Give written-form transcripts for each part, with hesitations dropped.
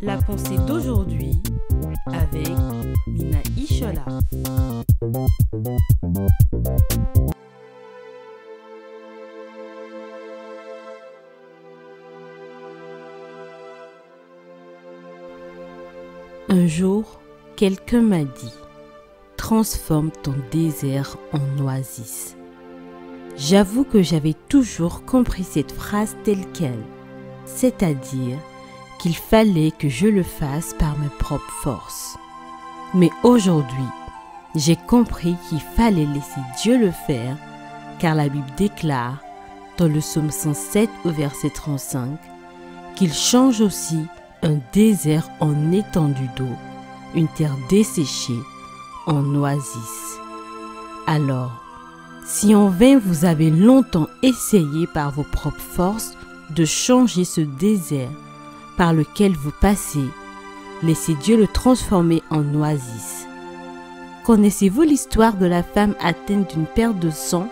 La pensée d'aujourd'hui avec Mina Ishola. Un jour, quelqu'un m'a dit « Transforme ton désert en oasis ». J'avoue que j'avais toujours compris cette phrase telle qu'elle, c'est-à-dire qu'il fallait que je le fasse par mes propres forces. Mais aujourd'hui, j'ai compris qu'il fallait laisser Dieu le faire, car la Bible déclare, dans le psaume 107 au verset 35, qu'il change aussi un désert en étendue d'eau, une terre desséchée en oasis. Alors, si en vain vous avez longtemps essayé par vos propres forces de changer ce désert par lequel vous passez, laissez Dieu le transformer en oasis. Connaissez-vous l'histoire de la femme atteinte d'une perte de sang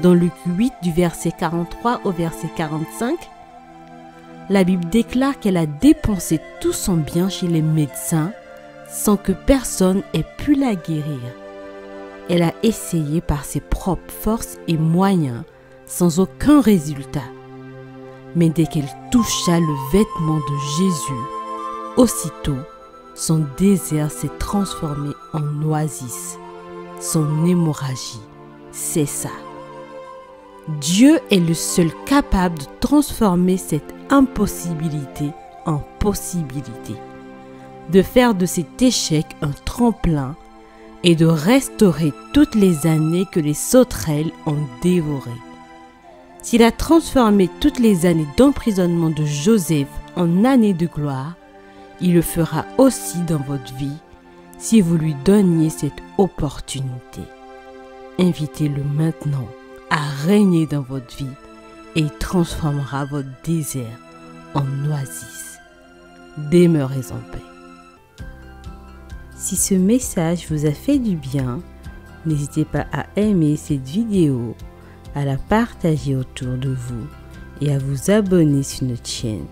dans Luc 8 du verset 43 au verset 45? La Bible déclare qu'elle a dépensé tout son bien chez les médecins sans que personne ait pu la guérir. Elle a essayé par ses propres forces et moyens sans aucun résultat. Mais dès qu'elle toucha le vêtement de Jésus, aussitôt, son désert s'est transformé en oasis. Son hémorragie cessa. Dieu est le seul capable de transformer cette impossibilité en possibilité, de faire de cet échec un tremplin et de restaurer toutes les années que les sauterelles ont dévorées. S'il a transformé toutes les années d'emprisonnement de Joseph en années de gloire, il le fera aussi dans votre vie si vous lui donniez cette opportunité. Invitez-le maintenant à régner dans votre vie et il transformera votre désert en oasis. Demeurez en paix. Si ce message vous a fait du bien, n'hésitez pas à aimer cette vidéo, à la partager autour de vous et à vous abonner sur notre chaîne.